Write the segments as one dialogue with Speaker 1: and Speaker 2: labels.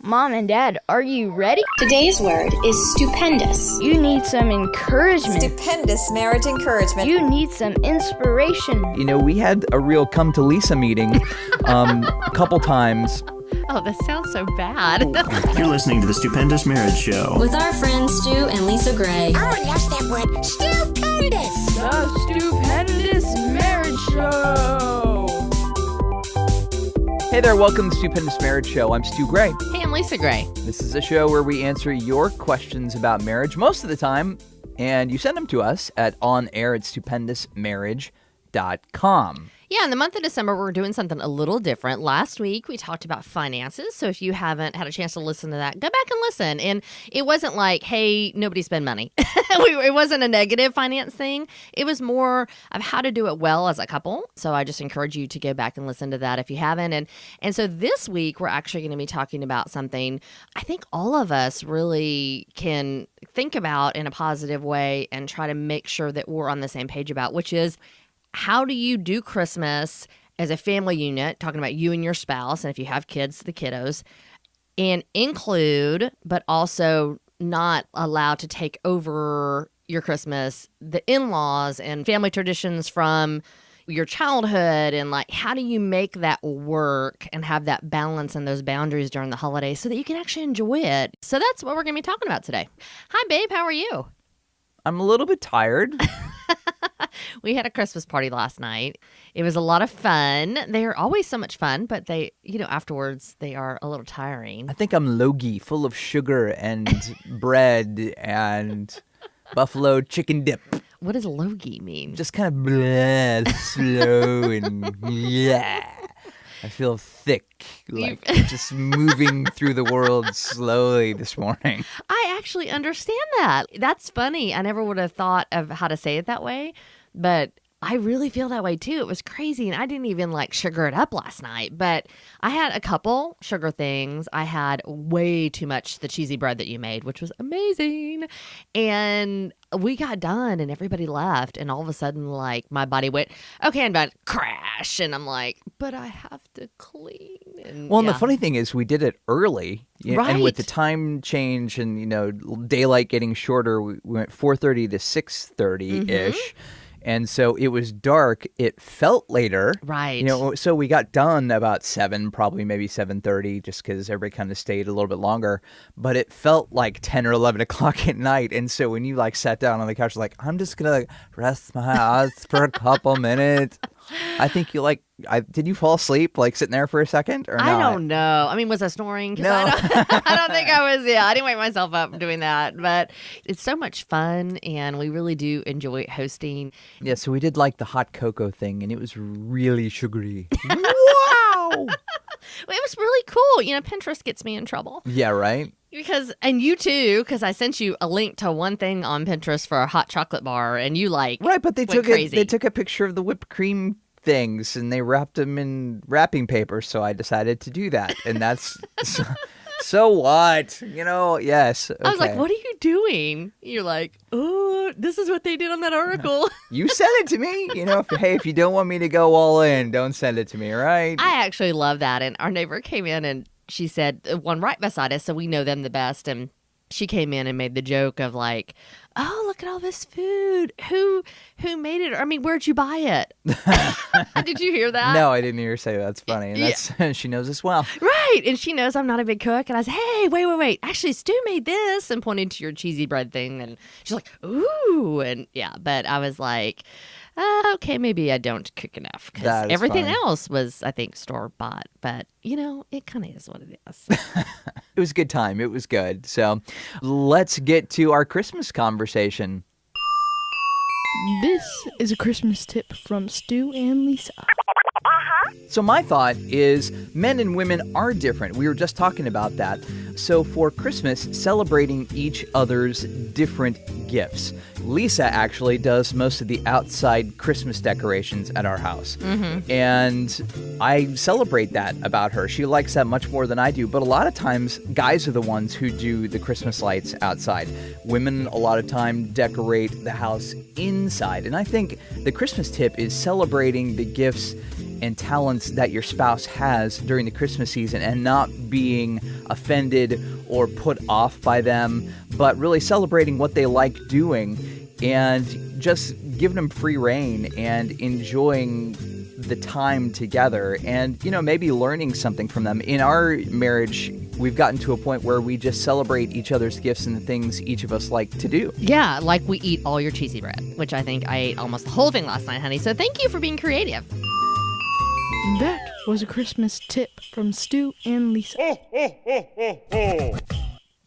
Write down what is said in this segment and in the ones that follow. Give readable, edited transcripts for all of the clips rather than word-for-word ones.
Speaker 1: Mom and Dad, are you ready?
Speaker 2: Today's word is stupendous.
Speaker 1: You need some encouragement.
Speaker 3: Stupendous marriage encouragement.
Speaker 1: You need some inspiration.
Speaker 4: You know, we had a real come to Lisa meeting a couple times.
Speaker 5: Oh, this sounds so bad.
Speaker 6: You're listening to the Stupendous Marriage Show.
Speaker 2: With our friends Stu and Lisa Gray.
Speaker 7: Oh, that's that word. Stupendous.
Speaker 1: The Stupendous Marriage Show.
Speaker 4: Hey there, welcome to the Stupendous Marriage Show. I'm Stu Gray.
Speaker 5: Hey, I'm Lisa Gray.
Speaker 4: This is a show where we answer your questions about marriage most of the time, and you send them to us at Onair at stupendousmarriage.com.
Speaker 5: Yeah, in the month of December, we're doing something a little different. Last week, we talked about finances. So if you haven't had a chance to listen to that, go back and listen. And it wasn't like, hey, nobody spend money. It wasn't a negative finance thing. It was more of how to do it well as a couple. So I just encourage you to go back and listen to that if you haven't. And so this week, we're actually going to be talking about something I think all of us really can think about in a positive way and try to make sure that we're on the same page about, which is, how do you do Christmas as a family unit, talking about you and your spouse, and if you have kids, the kiddos, and include, but also not allow to take over your Christmas, the in-laws and family traditions from your childhood, and like, how do you make that work and have that balance and those boundaries during the holidays so that you can actually enjoy it? So that's what we're going to be talking about today. Hi, babe. How are you?
Speaker 4: I'm a little bit tired.
Speaker 5: We had a Christmas party last night. It was a lot of fun. They are always so much fun, but they, afterwards they are a little tiring.
Speaker 4: I think I'm logy, full of sugar and bread and buffalo chicken dip.
Speaker 5: What does logy mean?
Speaker 4: Just kind of slow and bleh. I feel thick, like just moving through the world slowly this morning.
Speaker 5: I actually understand that. That's funny. I never would have thought of how to say it that way, but I really feel that way too. It was crazy, and I didn't even sugar it up last night, but I had a couple sugar things. I had way too much the cheesy bread that you made, which was amazing, and we got done and everybody left, and all of a sudden my body went, okay, I'm done, crash, and I'm like, but I have to clean. And,
Speaker 4: and the funny thing is we did it early,
Speaker 5: right.
Speaker 4: And with the time change and daylight getting shorter, we went 4:30 to 6:30-ish. And so it was dark. It felt later.
Speaker 5: Right.
Speaker 4: So we got done about 7, probably maybe 7:30, just because everybody kind of stayed a little bit longer. But it felt like 10 or 11 o'clock at night. And so when you sat down on the couch, I'm just going to rest my eyes for a couple minutes. I think you did you fall asleep sitting there for a second or not?
Speaker 5: I don't know. I mean, was I snoring?
Speaker 4: No.
Speaker 5: I don't think I was. Yeah, I didn't wake myself up doing that. But it's so much fun, and we really do enjoy hosting.
Speaker 4: Yeah, so we did the hot cocoa thing, and it was really sugary. Wow!
Speaker 5: It was really cool. Pinterest gets me in trouble.
Speaker 4: Yeah, right?
Speaker 5: And you too, because I sent you a link to one thing on Pinterest for a hot chocolate bar, and you right,
Speaker 4: but they took a picture of the whipped cream things, and they wrapped them in wrapping paper, so I decided to do that, and that's so what? Yes. Okay.
Speaker 5: I was like, what are you doing? You're like, oh, this is what they did on that article.
Speaker 4: You sent it to me. If you don't want me to go all in, don't send it to me, right?
Speaker 5: I actually love that, and our neighbor came in, and she said, one right beside us, so we know them the best, and she came in and made the joke of oh, look at all this food. Who made it? I mean, where'd you buy it? Did you hear that?
Speaker 4: No, I didn't hear her say that. That's funny. And she knows us well.
Speaker 5: Right. And she knows I'm not a big cook. And I said, hey, wait. Actually, Stu made this, and pointed to your cheesy bread thing. And she's like, ooh. And yeah, but I was like, okay, maybe I don't cook enough, because everything else was, I think, store-bought. But, it kind of is what it is.
Speaker 4: It was a good time. It was good. So let's get to our Christmas conversation.
Speaker 1: This is a Christmas tip from Stu and Lisa.
Speaker 4: So my thought is men and women are different. We were just talking about that. So for Christmas, celebrating each other's different gifts. Lisa actually does most of the outside Christmas decorations at our house. Mm-hmm. And I celebrate that about her. She likes that much more than I do. But a lot of times, guys are the ones who do the Christmas lights outside. Women, a lot of time, decorate the house inside. And I think the Christmas tip is celebrating the gifts and talents that your spouse has during the Christmas season and not being offended or put off by them, but really celebrating what they like doing and just giving them free rein and enjoying the time together and, maybe learning something from them. In our marriage, we've gotten to a point where we just celebrate each other's gifts and the things each of us like to do.
Speaker 5: Yeah, like we eat all your cheesy bread, which I think I ate almost the whole thing last night, honey. So thank you for being creative.
Speaker 1: That was a Christmas tip from Stu and Lisa.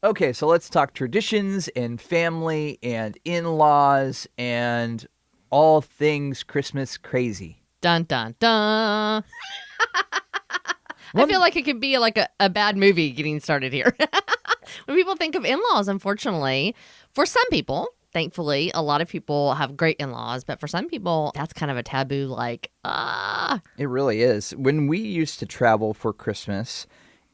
Speaker 4: Okay, so let's talk traditions and family and in-laws and all things Christmas crazy.
Speaker 5: Dun, dun, dun. I feel like it could be like a bad movie getting started here. When people think of in-laws, unfortunately, for some people, thankfully, a lot of people have great in-laws, but for some people, that's kind of a taboo,
Speaker 4: It really is. When we used to travel for Christmas,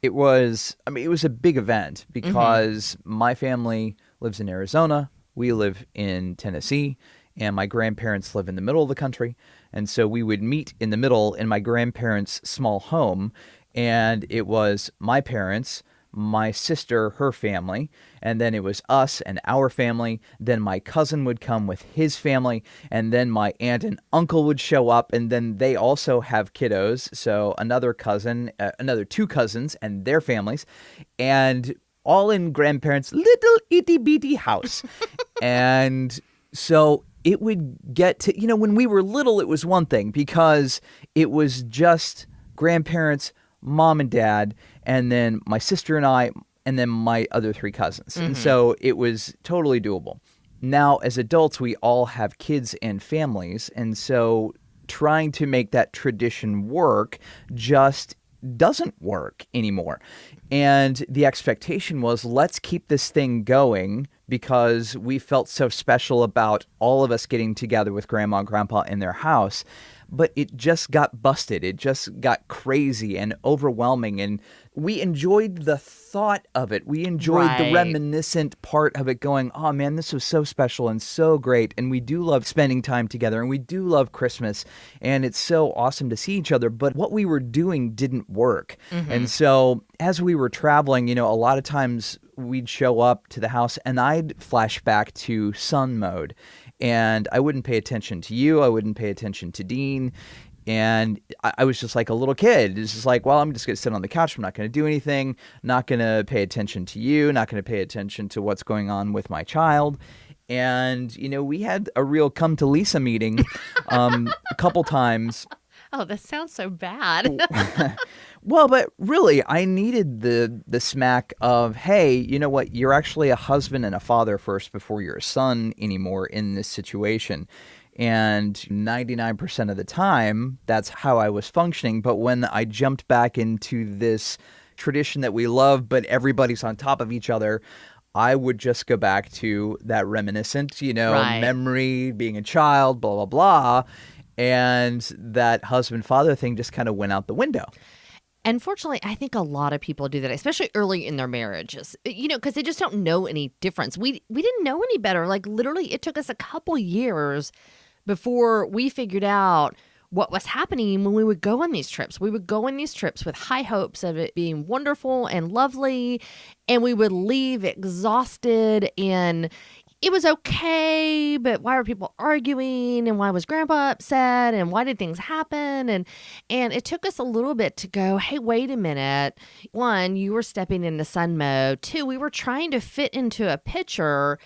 Speaker 4: it was a big event because my family lives in Arizona, we live in Tennessee, and my grandparents live in the middle of the country. And so we would meet in the middle in my grandparents' small home, and it was my parents, my sister, her family, and then it was us and our family. Then my cousin would come with his family, and then my aunt and uncle would show up, and then they also have kiddos, so another cousin, another two cousins and their families, and all in grandparents' little itty-bitty house. And so it would get to, when we were little, it was one thing because it was just grandparents, mom and dad, and then my sister and I, and then my other three cousins. And so it was totally doable. Now, as adults, we all have kids and families, and so trying to make that tradition work just doesn't work anymore. And the expectation was, let's keep this thing going because we felt so special about all of us getting together with grandma and grandpa in their house. But it just got busted. It just got crazy and overwhelming. And we enjoyed the thought of it. We enjoyed the reminiscent part of it going, oh man, this was so special and so great. And we do love spending time together and we do love Christmas. And it's so awesome to see each other. But what we were doing didn't work. And so as we were traveling, a lot of times we'd show up to the house and I'd flash back to son mode. And I wouldn't pay attention to you. I wouldn't pay attention to Dean. And I was just like a little kid. It's just like, well, I'm just going to sit on the couch. I'm not going to do anything. Not going to pay attention to you. Not going to pay attention to what's going on with my child. And, we had a real come to Lisa meeting a couple times.
Speaker 5: Oh, that sounds so bad.
Speaker 4: Well, but really, I needed the smack of, hey, you know what? You're actually a husband and a father first before you're a son anymore in this situation. And 99% of the time, that's how I was functioning. But when I jumped back into this tradition that we love, but everybody's on top of each other, I would just go back to that reminiscent, memory, being a child, blah, blah, blah. And that husband-father thing just kind of went out the window.
Speaker 5: Unfortunately, I think a lot of people do that, especially early in their marriages, because they just don't know any difference. We didn't know any better. Like, literally, it took us a couple years before we figured out what was happening when we would go on these trips. We would go on these trips with high hopes of it being wonderful and lovely, and we would leave exhausted and it was okay, but why were people arguing and why was grandpa upset and why did things happen? And it took us a little bit to go, hey, wait a minute. One, you were stepping into son mode. Two, we were trying to fit into a picture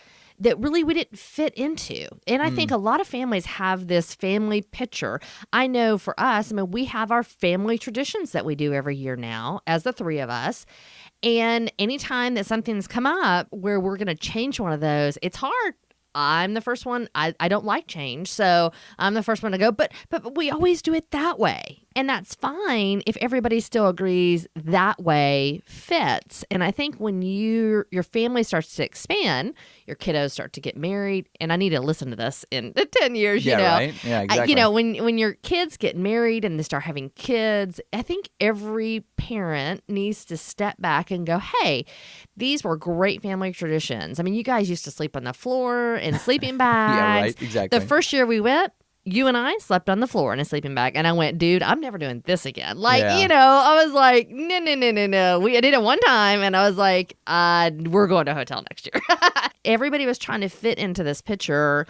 Speaker 5: that really we didn't fit into. And I think a lot of families have this family picture. I know for us, we have our family traditions that we do every year now as the three of us. And anytime that something's come up where we're going to change one of those, it's hard. I'm the first one. I don't like change, so I'm the first one to go. But we always do it that way. And that's fine if everybody still agrees that way fits. And I think when your family starts to expand, your kiddos start to get married, and I need to listen to this in 10 years,
Speaker 4: Right? Yeah, exactly.
Speaker 5: When your kids get married and they start having kids, I think every parent needs to step back and go, hey, these were great family traditions. You guys used to sleep on the floor in sleeping bags.
Speaker 4: Yeah, right, exactly.
Speaker 5: The first year we went, you and I slept on the floor in a sleeping bag. And I went, dude, I'm never doing this again. Like,
Speaker 4: Yeah.
Speaker 5: I was like, no. I did it one time and I was like, we're going to a hotel next year. Everybody was trying to fit into this picture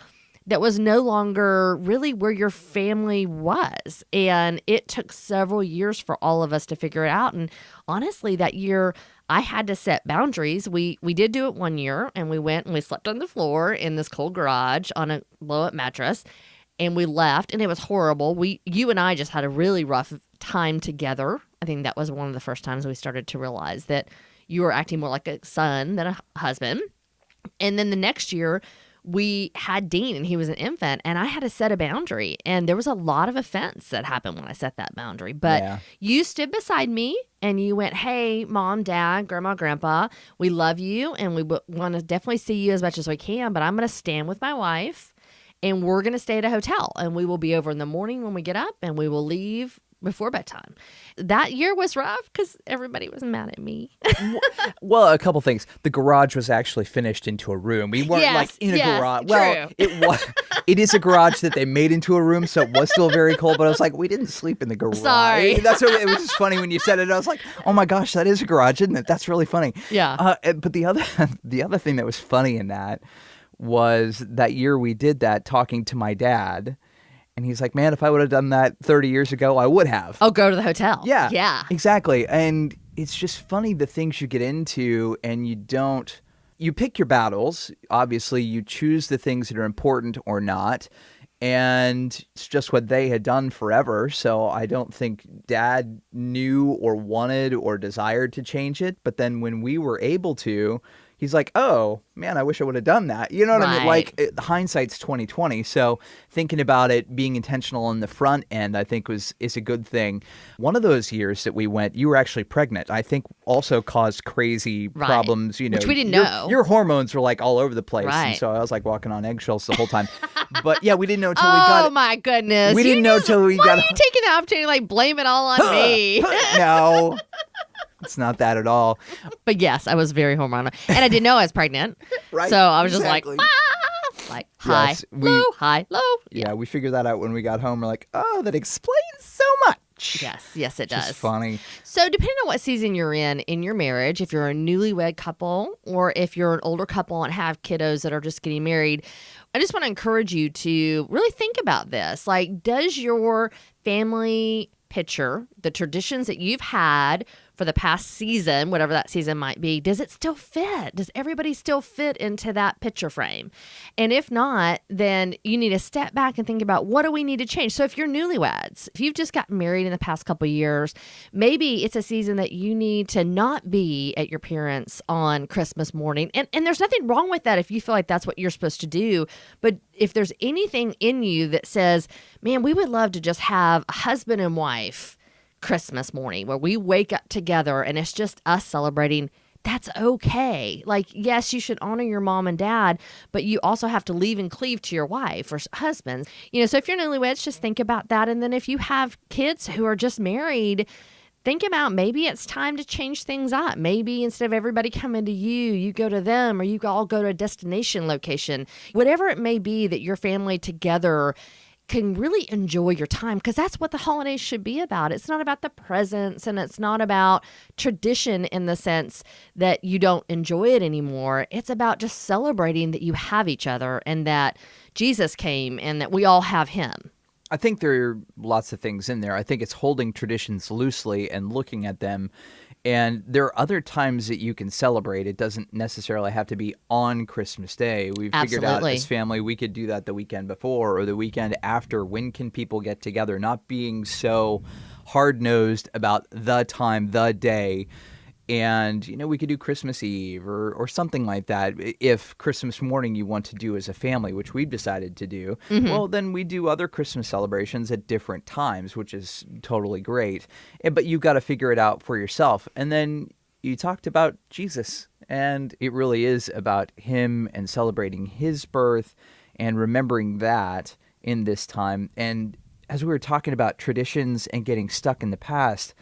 Speaker 5: that was no longer really where your family was. And it took several years for all of us to figure it out. And honestly, that year, I had to set boundaries. We did do it one year, and we went and we slept on the floor in this cold garage on a blow-up mattress, and we left, and it was horrible. You and I just had a really rough time together. I think that was one of the first times we started to realize that you were acting more like a son than a husband. And then the next year, we had Dean, and he was an infant, and I had to set a boundary. And there was a lot of offense that happened when I set that boundary. But you stood beside me, and you went, hey, Mom, Dad, Grandma, Grandpa, we love you, and we want to definitely see you as much as we can, but I'm going to stand with my wife, and we're going to stay at a hotel, and we will be over in the morning when we get up, and we will leave before bedtime. That year was rough because everybody was mad at me.
Speaker 4: Well, a couple things. The garage was actually finished into a room. We weren't in a garage. Well, it is a garage that they made into a room, so it was still very cold. But I was like, we didn't sleep in the garage.
Speaker 5: Sorry.
Speaker 4: That's what, it was just funny when you said it. I was like, oh my gosh, that is a garage, isn't it? That's really funny.
Speaker 5: Yeah.
Speaker 4: But the other thing that was funny in that was that year we did that talking to my dad. And he's like, man, if I would have done that 30 years ago, I would have.
Speaker 5: Oh, go to the hotel.
Speaker 4: Yeah.
Speaker 5: Yeah.
Speaker 4: Exactly. And it's just funny the things you get into and you pick your battles. Obviously, you choose the things that are important or not. And it's just what they had done forever. So I don't think Dad knew or wanted or desired to change it. But then when we were able to, he's like, oh, man, I wish I would have done that. You know what I mean? Like, hindsight's 20/20. So thinking about it, being intentional on the front end, I think is a good thing. One of those years that we went, you were actually pregnant. I think also caused crazy problems.
Speaker 5: Which we didn't know.
Speaker 4: Your hormones were like all over the place.
Speaker 5: Right.
Speaker 4: And so I was like walking on eggshells the whole time. But yeah, we didn't know until we got
Speaker 5: Oh my goodness.
Speaker 4: We didn't know until we got
Speaker 5: Why are you taking the opportunity to like blame it all on me?
Speaker 4: No. It's not that at all.
Speaker 5: But yes, I was very hormonal. And I didn't know I was pregnant.
Speaker 4: Right.
Speaker 5: So I was
Speaker 4: exactly.
Speaker 5: just like high,
Speaker 4: Yes,
Speaker 5: low, high, low.
Speaker 4: Yeah, we figured that out when we got home. We're like, oh, that explains so much.
Speaker 5: Yes, it does.
Speaker 4: Just funny.
Speaker 5: So depending on what season you're in your marriage, if you're a newlywed couple or if you're an older couple and have kiddos that are just getting married, I just want to encourage you to really think about this. Like, does your family picture, the traditions that you've had for the past season, whatever that season might be, does it still fit? Does everybody still fit into that picture frame? And if not, then you need to step back and think about what do we need to change? So if you're newlyweds, if you've just gotten married in the past couple of years, maybe it's a season that you need to not be at your parents' on Christmas morning. And there's nothing wrong with that if you feel like that's what you're supposed to do. But if there's anything in you that says, man, we would love to just have a husband and wife Christmas morning where we wake up together and it's just us celebrating, that's okay. Like, yes, you should honor your mom and dad, but you also have to leave and cleave to your wife or husband. So if you're newlyweds, just think about that. And then if you have kids who are just married, think about maybe it's time to change things up. Maybe instead of everybody coming to you, you go to them, or you all go to a destination location. Whatever it may be that your family together can really enjoy your time, because that's what the holidays should be about. It's not about the presents, and it's not about tradition in the sense that you don't enjoy it anymore. It's about just celebrating that you have each other and that Jesus came and that we all have him.
Speaker 4: I think there are lots of things in there. I think it's holding traditions loosely and looking at them. And there are other times that you can celebrate. It doesn't necessarily have to be on Christmas Day. We've figured out as family we could do that the weekend before or the weekend after. When can people get together? Not being so hard-nosed about the time, the day. And, we could do Christmas Eve or something like that. If Christmas morning you want to do as a family, which we've decided to do, well, then we do other Christmas celebrations at different times, which is totally great. But you've got to figure it out for yourself. And then you talked about Jesus, and it really is about him and celebrating his birth and remembering that in this time. And as we were talking about traditions and getting stuck in the past,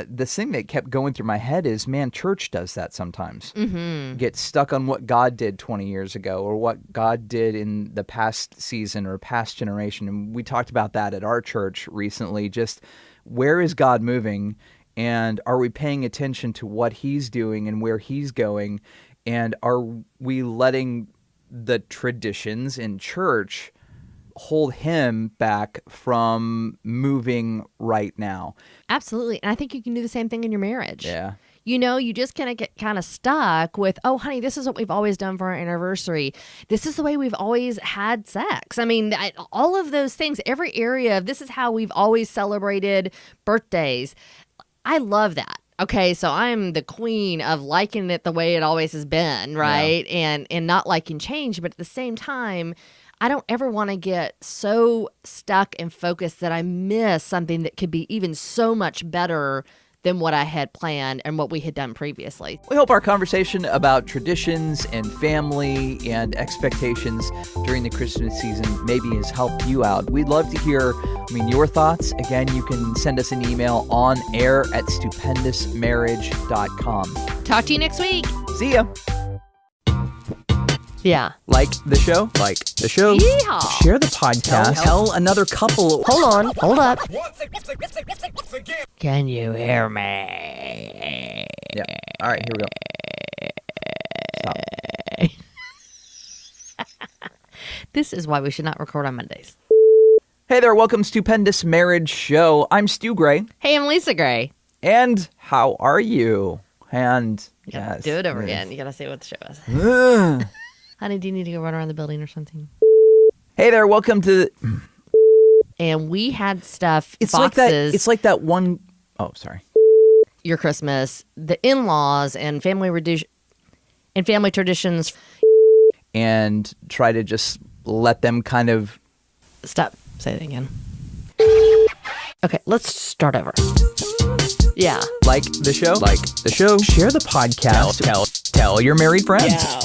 Speaker 4: this thing that kept going through my head is, man, church does that sometimes.
Speaker 5: Mm-hmm.
Speaker 4: Get stuck on what God did 20 years ago or what God did in the past season or past generation. And we talked about that at our church recently. Just where is God moving? And are we paying attention to what he's doing and where he's going? And are we letting the traditions in church hold him back from moving right now?
Speaker 5: Absolutely. And I think you can do the same thing in your marriage.
Speaker 4: Yeah.
Speaker 5: You know, you just kind of get kind of stuck with, oh, honey, this is what we've always done for our anniversary. This is the way we've always had sex. I mean, all of those things, every area of this is how we've always celebrated birthdays. I love that. Okay, so I'm the queen of liking it the way it always has been, right? Yeah. And not liking change. But at the same time, I don't ever want to get so stuck and focused that I miss something that could be even so much better than what I had planned and what we had done previously.
Speaker 4: We hope our conversation about traditions and family and expectations during the Christmas season maybe has helped you out. We'd love to hear, your thoughts. Again, you can send us an email on air at stupendousmarriage.com.
Speaker 5: Talk to you next week.
Speaker 4: See ya.
Speaker 5: Yeah.
Speaker 4: Like the show? Like the show.
Speaker 5: Yeehaw.
Speaker 4: Share the podcast. Tell another couple.
Speaker 5: Hold on. Hold up. Can you hear me?
Speaker 4: Yeah. All right, here we go. Stop.
Speaker 5: This is why we should not record on Mondays.
Speaker 4: Hey there, welcome to Stupendous Marriage Show. I'm Stu Gray.
Speaker 5: Hey, I'm Lisa Gray.
Speaker 4: And how are you? And yes.
Speaker 5: Do it over again. You gotta say what the show is. Honey, do you need to go run around the building or something?
Speaker 4: Hey there, welcome to...
Speaker 5: And we had stuff,
Speaker 4: it's
Speaker 5: boxes.
Speaker 4: It's like that one... Oh, sorry.
Speaker 5: Your Christmas, the in-laws, and family traditions.
Speaker 4: And try to just let them kind of...
Speaker 5: Stop. Say it again. Okay, let's start over. Yeah.
Speaker 4: Like the show? Like the show. Share the podcast. Tell your married friends.
Speaker 5: Yeah.